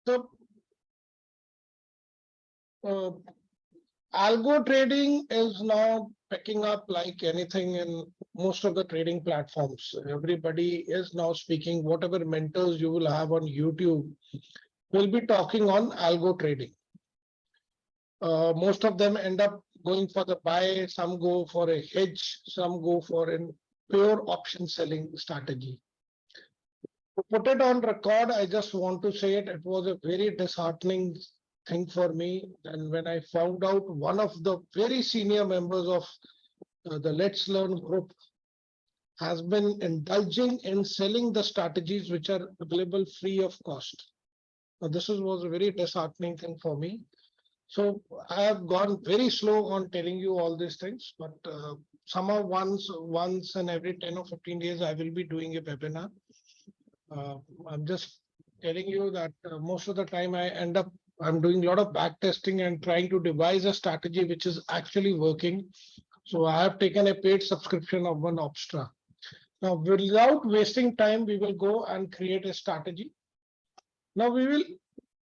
So algo trading is now picking up like anything in most of the trading platforms. Everybody is now speaking. Whatever mentors you will have on YouTube will be talking on algo trading. Most of them end up going for the buy, some go for a hedge, some go for a pure option selling strategy. To put it on record, I just want to say it was a very disheartening thing for me. And when I found out one of the very senior members of the Let's Learn group has been indulging in selling the strategies which are available free of cost. Now, this was a very disheartening thing for me. So I have gone very slow on telling you all these things, but somehow once in every 10 or 15 days, I will be doing a webinar. I'm just telling you that most of the time I'm doing a lot of back testing and trying to devise a strategy which is actually working. So I have taken a paid subscription of one Opstra. Now, without wasting time, we will go and create a strategy. Now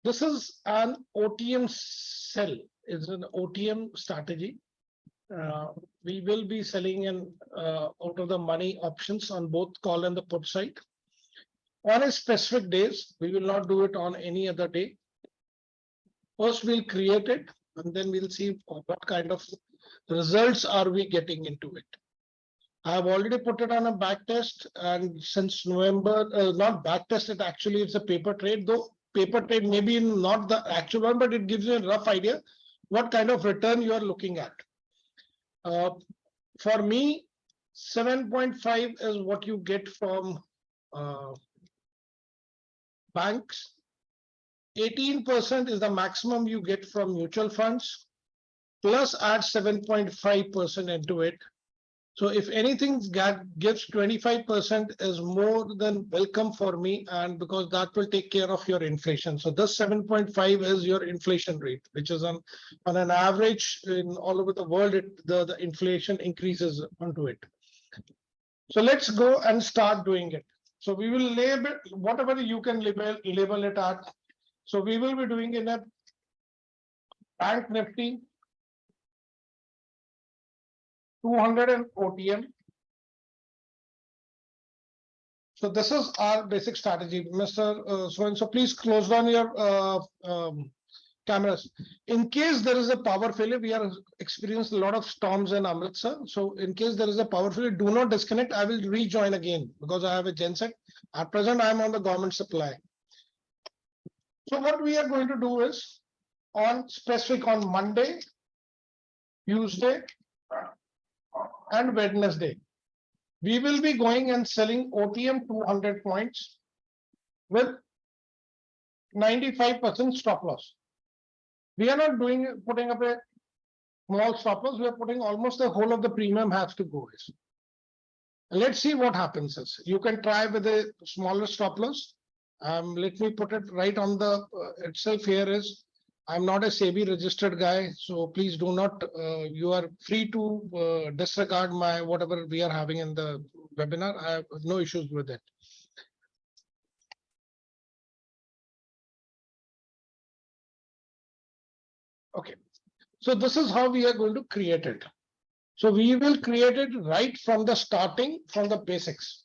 this is an OTM sell, it's an OTM strategy. We will be selling in out of the money options on both call and the put side. On a specific days, we will not do it on any other day. First, we'll create it, and then we'll see what kind of results are we getting into it. I have already put it on a back test, and since November, not back test, it actually it's a paper trade, though paper trade maybe not the actual one, but it gives you a rough idea what kind of return you are looking at. For me, 7.5 is what you get from banks. 18% is the maximum you get from mutual funds, plus add 7.5% into it. So if anything gives 25% is more than welcome for me, and because that will take care of your inflation. So this 7.5 is your inflation rate, which is on an average in all over the world, the inflation increases onto it. So let's go and start doing it. So we will label whatever you can label it at. So we will be doing in a Bank Nifty 200 and OTM. So this is our basic strategy. Mr. So please close down your cameras. In case there is a power failure, we are experiencing a lot of storms in Amritsar. So in case there is a power failure, do not disconnect. I will rejoin again because I have a genset. At present, I am on the government supply. So what we are going to do is on Monday, Tuesday, and Wednesday, we will be going and selling OTM 200 points with 95% stop loss. We are not putting up a small stop loss. We are putting almost the whole of the premium has to go. Let's see what happens. You can try with a smaller stop loss. Let me put it right on the itself here is. I'm not a SEBI registered guy, so please do not, you are free to disregard whatever we are having in the webinar. I have no issues with it. Okay, so this is how we are going to create it. So we will create it right from the starting, from the basics.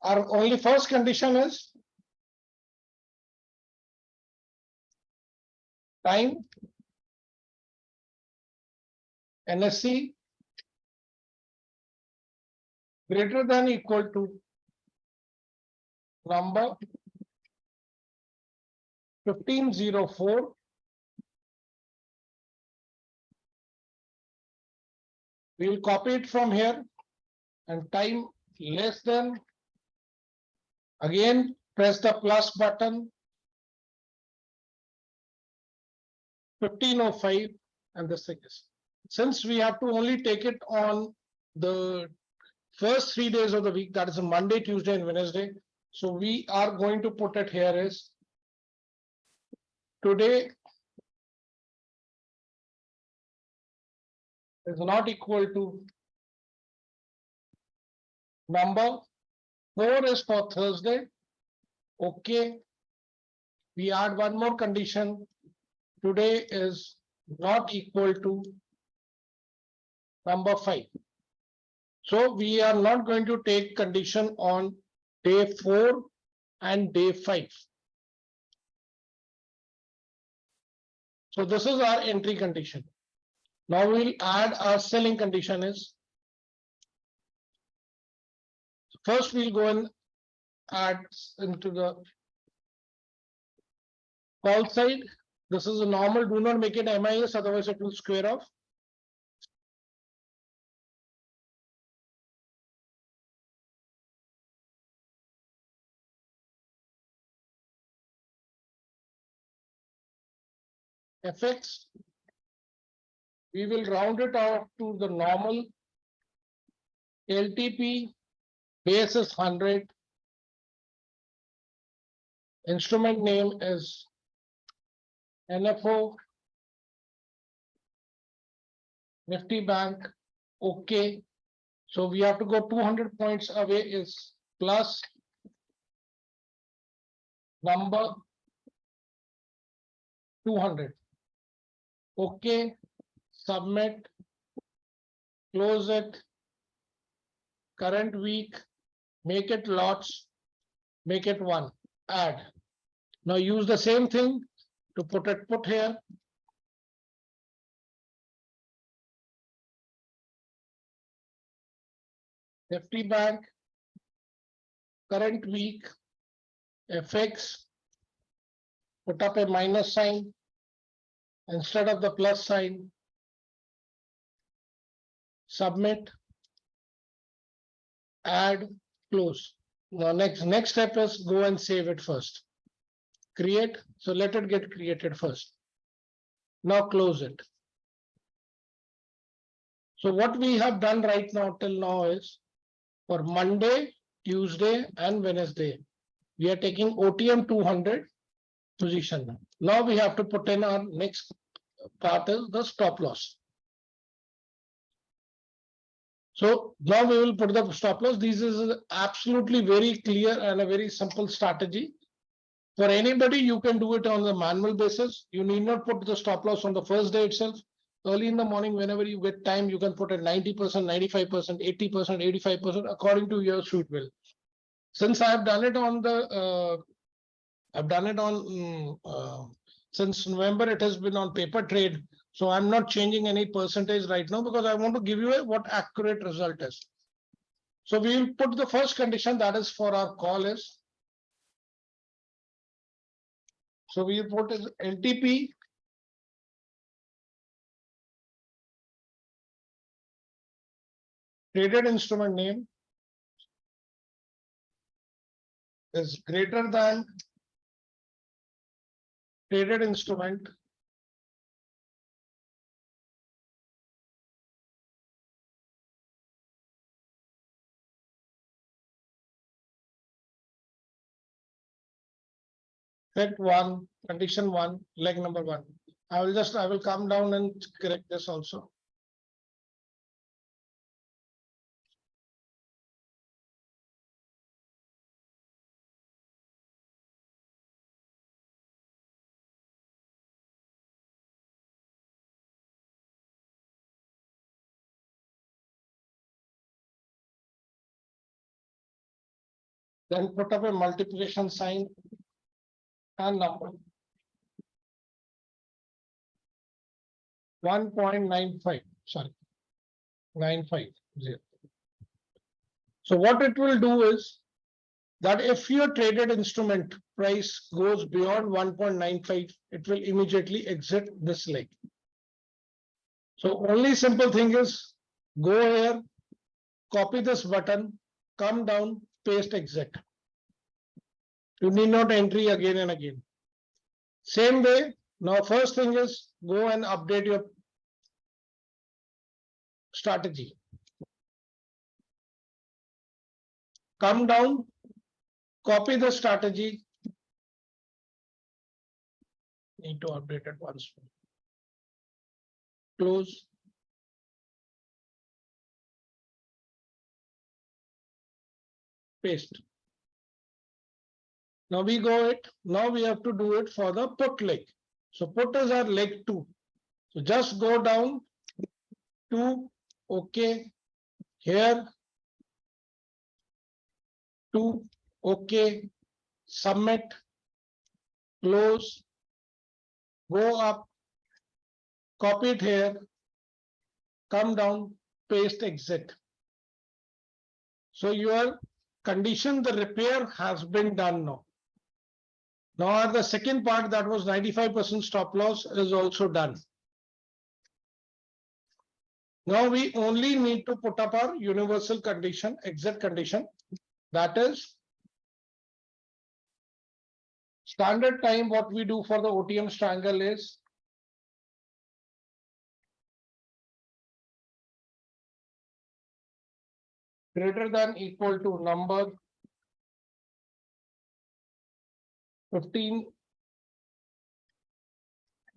Our only first condition is time, NSE greater than equal to number 1504. We will copy it from here and time less than. Again, press the plus button. 1505, and this thing is. Since we have to only take it on the first 3 days of the week, that is a Monday, Tuesday, and Wednesday. So we are going to put it here is today is not equal to number 4 is for Thursday. Okay. we add one more condition. Today is not equal to number 5. So we are not going to take condition on day 4 and day 5. So this is our entry condition. Now we'll add our selling condition is. First we'll go and add into the call side. This is a normal, do not make it MIS, otherwise it will square off. FX, we will round it off to the normal. LTP, base is 100. Instrument name is NFO. Nifty Bank, okay. So we have to go 200 points away is plus number 200. Okay, submit, close it. Current week, make it lots, make it 1, add. Now use the same thing to put here. Nifty Bank, current week, FX, put up a minus sign instead of the plus sign. Submit, add, close. Now next step is go and save it first. Create, so let it get created first. Now close it. So what we have done right now till now is for Monday, Tuesday and Wednesday, we are taking OTM 200 position. Now we have to put in our next part is the stop loss. So now we will put the stop loss. This is absolutely very clear and a very simple strategy. For anybody, you can do it on the manual basis. You need not put the stop loss on the first day itself. Early in the morning, whenever you get time, you can put it 90%, 95%, 80%, 85%, according to your suit will. Since I have done it on the, since November, it has been on paper trade. So I'm not changing any percentage right now because I want to give you what accurate result is. So we will put the first condition that is for our call is. So we put is LTP. Traded instrument name is greater than traded instrument set 1, condition 1, leg number 1. I will come down and correct this also. Then put up a multiplication sign and number 1.95, sorry, 950. So what it will do is that if your traded instrument price goes beyond 1.95, it will immediately exit this leg. So only simple thing is go here, copy this button, come down, paste exit. You need not entry again and again. Same way, now first thing is go and update your strategy. Come down, copy the strategy. Need to update it once more. Close. Paste. Now we go it. Now we have to do it for the put leg. So put is our leg 2. So just go down to OK here, to OK, submit, close, go up, copy it here, come down, paste, exit. So your condition, the repair has been done now. Now the second part, that was 95% stop loss, is also done. Now we only need to put up our universal condition, exit condition. That is standard time. What we do for the OTM Strangle is greater than equal to number 15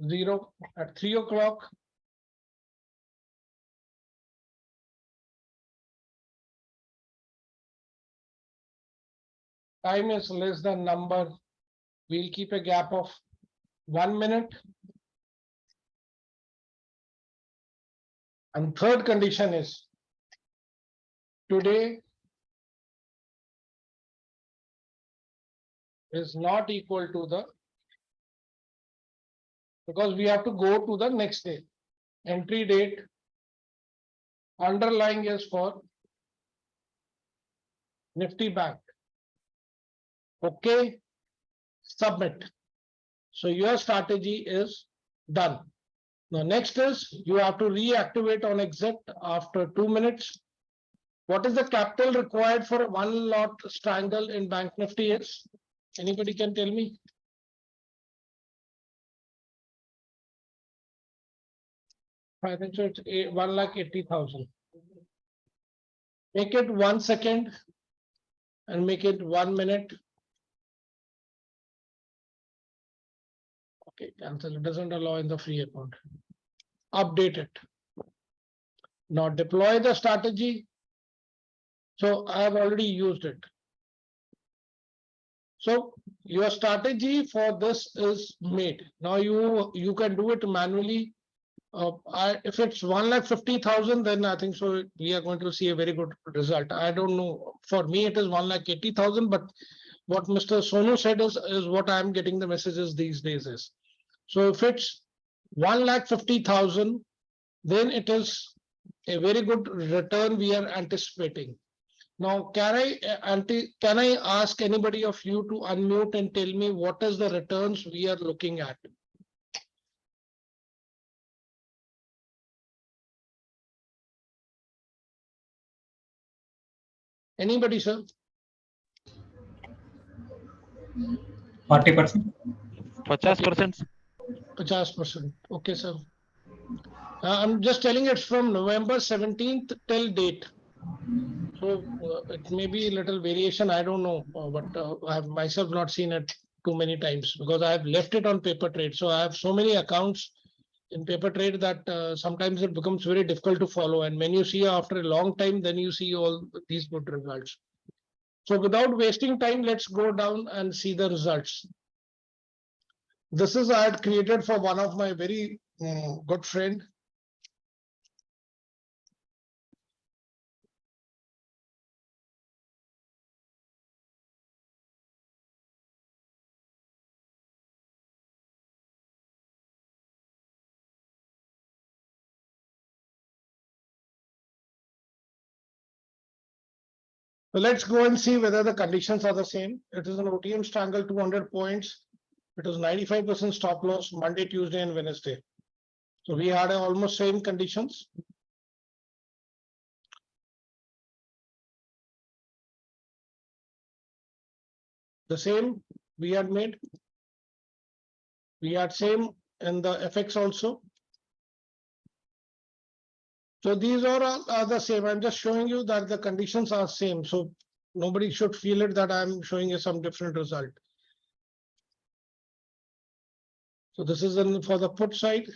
0 at 3 o'clock. Time is less than number. We'll keep a gap of 1 minute. And third condition is today is not equal to the, because we have to go to the next day. Entry date underlying is for Nifty Bank. Okay, submit. So your strategy is done. Now next is you have to reactivate on exit after 2 minutes. What is the capital required for one lot strangle in Bank Nifty is? Anybody can tell me? I think so it's 1,80,000. Make it 1 second and make it 1 minute. Okay, cancel. It doesn't allow in the free account. Update it. Now deploy the strategy. So I have already used it. So your strategy for this is made. Now you can do it manually. If it's 1,50,000, then I think so we are going to see a very good result. I don't know. For me, it is 1,80,000, but what Mr. Sonu said is what I'm getting the messages these days is. So if it's 1,50,000, then it is a very good return we are anticipating. Now, can I ask anybody of you to unmute and tell me what is the returns we are looking at? Anybody, sir? 40%. 50%. 50%. Okay, sir. I'm just telling it's from November 17th till date. So it may be a little variation. I don't know, but I have myself not seen it too many times because I have left it on paper trade. So I have so many accounts in paper trade that sometimes it becomes very difficult to follow. And when you see after a long time, then you see all these good results. So without wasting time, let's go down and see the results. This is I had created for one of my very good friend. So let's go and see whether the conditions are the same. It is an OTM Strangle 200 points. It is 95% stop loss Monday, Tuesday, and Wednesday. So we had almost same conditions. The same we had made. We had same in the FX also. So these are the same. I'm just showing you that the conditions are same. So nobody should feel it that I'm showing you some different result. So this is for the put side.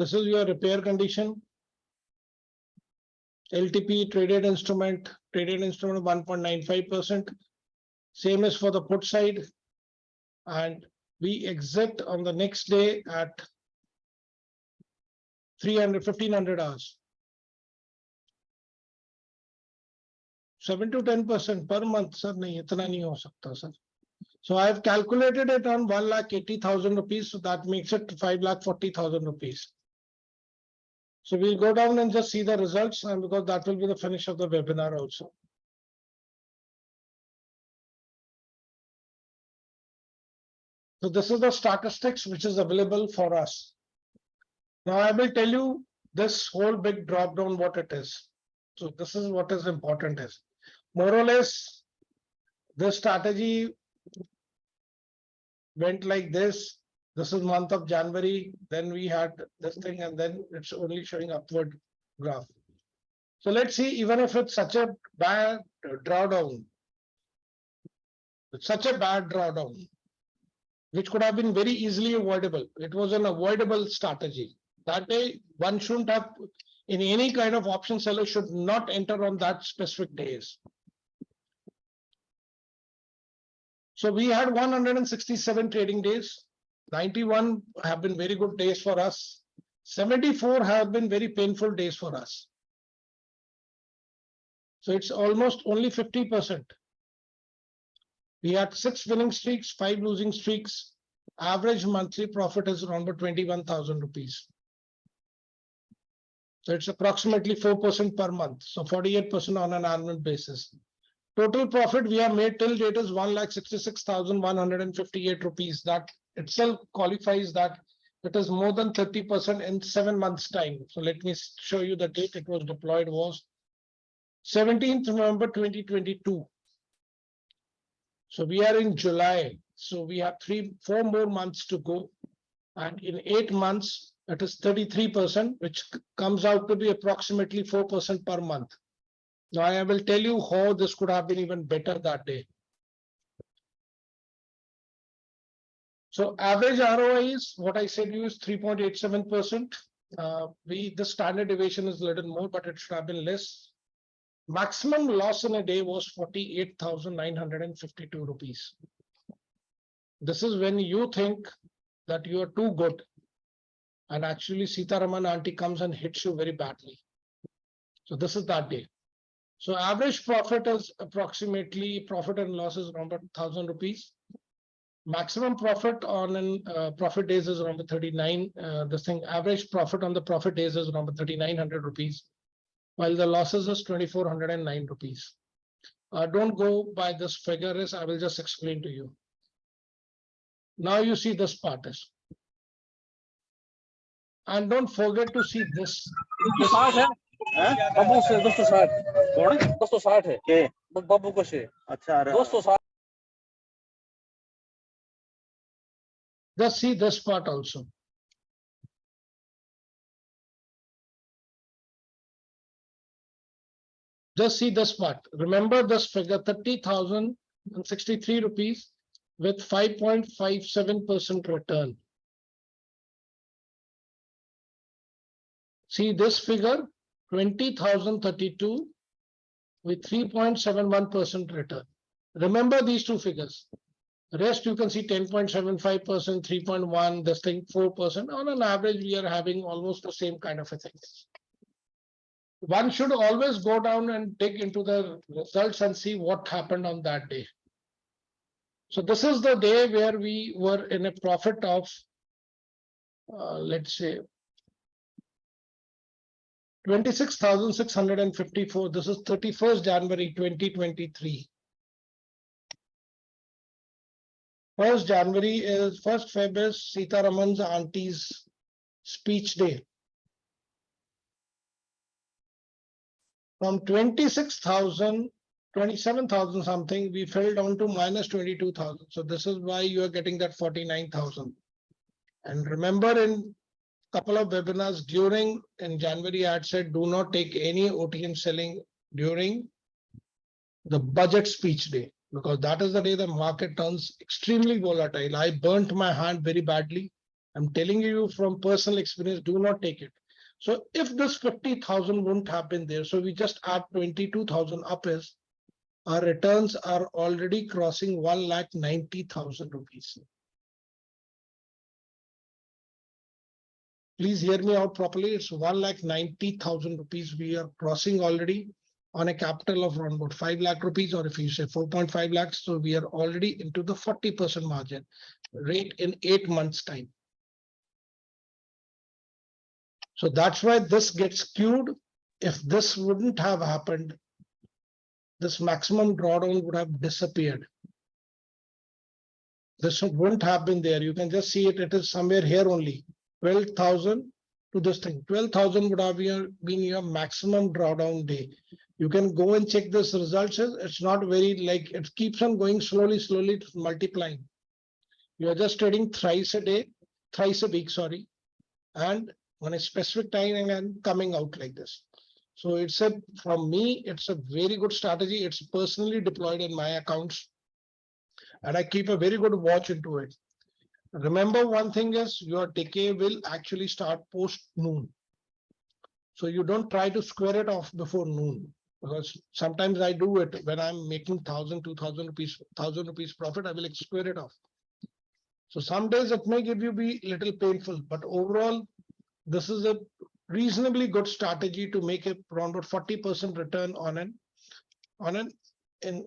This is your repair condition. LTP traded instrument of 1.95%. Same as for the put side. And we exit on the next day at 1500 hours. 7 to 10% per month, sir. Nahi, itna nahi ho sakta, sir. So I have calculated it on 1,80,000 rupees. So that makes it 5,40,000 rupees. So we'll go down and just see the results, and because that will be the finish of the webinar also. So this is the statistics which is available for us. Now I will tell you this whole big drop down what it is. So this is what is important is more or less the strategy went like this. This is month of January. Then we had this thing, and then it's only showing upward graph. So let's see, even if it's such a bad drawdown, which could have been very easily avoidable. It was an avoidable strategy. That day, one shouldn't have, in any kind of option seller should not enter on that specific days. So we had 167 trading days. 91 have been very good days for us. 74 have been very painful days for us. So it's almost only 50%. We had 6 winning streaks, 5 losing streaks. Average monthly profit is around 21,000 rupees. So it's approximately 4% per month. So 48% on an annual basis. Total profit we have made till date is 1,66,158 rupees. That itself qualifies that it is more than 30% in 7 months' time. So let me show you the date it was deployed was 17th November 2022. So we are in July. So we have 4 more months to go. And in 8 months, it is 33%, which comes out to be approximately 4% per month. Now I will tell you how this could have been even better that day. So average ROI is what I said you is 3.87%. The standard deviation is a little more, but it should have been less. Maximum loss in a day was 48,952 rupees. This is when you think that you are too good, and actually Sitaraman auntie comes and hits you very badly. So this is that day. So average profit is approximately profit and loss is around 1,000 rupees. Maximum profit on profit days is around 39. This thing average profit on the profit days is around 3,900 rupees, while the losses is 2,409 rupees. Don't go by this figure is I will just explain to you. Now you see this part is. And don't forget to see this. बाबू से 260 कौन है 260 है के बाबू को से अच्छा 260 Just see this part also. Just see this part. Remember this figure 30,063 rupees with 5.57% return. See this figure 20,032 with 3.71% return. Remember these two figures. The rest you can see 10.75%, 3.1, this thing 4%. On an average, we are having almost the same kind of a thing. One should always go down and dig into the results and see what happened on that day. So this is the day where we were in a profit of, let's say, 26,654. This is 31st January 2023. 1st January is 1st February is Sitaraman's auntie's speech day. From 26,000, 27,000 something, we fell down to minus 22,000. So this is why you are getting that 49,000. And remember in couple of webinars in January, I had said, do not take any OTM selling during the budget speech day, because that is the day the market turns extremely volatile. I burnt my hand very badly I'm telling you from personal experience, do not take it. So if this 50,000 wouldn't have been there, so we just add 22,000 up is our returns are already crossing 1,90,000 rupees. Please hear me out properly. It's 1,90,000 rupees we are crossing already on a capital of around about 5 lakh rupees, or if you say 4.5 lakhs, so we are already into the 40% margin rate in 8 months' time. So that's why this gets skewed. If this wouldn't have happened, this maximum drawdown would have disappeared. This wouldn't have been there. You can just see it. It is somewhere here only. 12,000 to this thing. 12,000 would have been your maximum drawdown day. You can go and check this results. It's not very like it keeps on going slowly, multiplying. You are just trading thrice a day, thrice a week, sorry, and on a specific time and then coming out like this. So it's from me, it's a very good strategy. It's personally deployed in my accounts, and I keep a very good watch into it. Remember, one thing is your decay will actually start post noon. So you don't try to square it off before noon, because sometimes I do it when I'm making 1,000, 2,000 rupees, 1,000 rupees profit, I will square it off. So some days it may give you be little painful, but overall, this is a reasonably good strategy to make around about 40% return on an in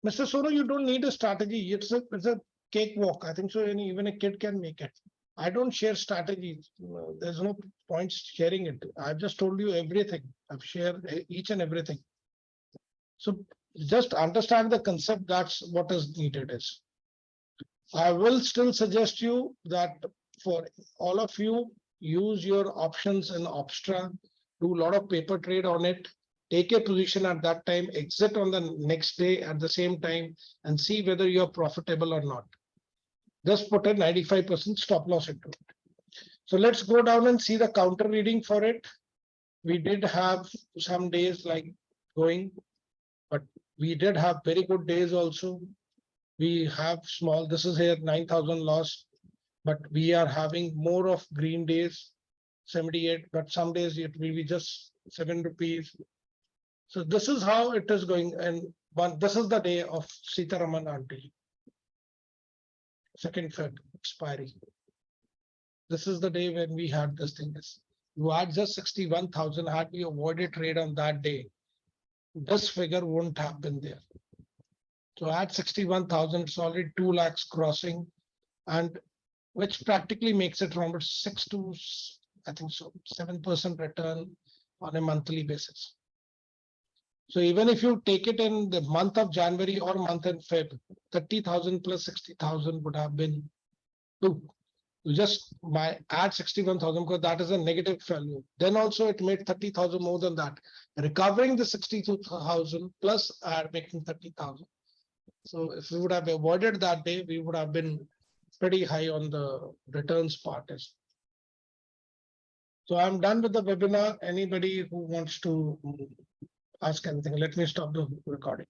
Mr. Sono, you don't need a strategy. It's a cakewalk. I think so. Even a kid can make it. I don't share strategies. There's no point sharing it. I've just told you everything. I've shared each and everything. So just understand the concept. That's what is needed is. I will still suggest you that for all of you, use your options in Opstra, do a lot of paper trade on it, take a position at that time, exit on the next day at the same time, and see whether you're profitable or not. Just put a 95% stop loss into it. So let's go down and see the counter reading for it. We did have some days like going, but we did have very good days also. We have small, this is here 9,000 loss, but we are having more of green days, 78, but some days it will be just 7 rupees. So this is how it is going. And this is the day of Sitaraman auntie. 2nd Feb expiry. This is the day when we had this thing. You had just 61,000. Had we avoided trade on that day, this figure wouldn't have been there. So at 61,000, it's already 2 lakhs crossing, and which practically makes it around 6 to, I think so, 7% return on a monthly basis. So even if you take it in the month of January or month in Feb, 30,000 plus 60,000 would have been 2. You just add 61,000 because that is a negative value. Then also it made 30,000 more than that. Recovering the 62,000 plus making 30,000. So if we would have avoided that day, we would have been pretty high on the returns part. So I'm done with the webinar. Anybody who wants to ask anything, let me stop the recording.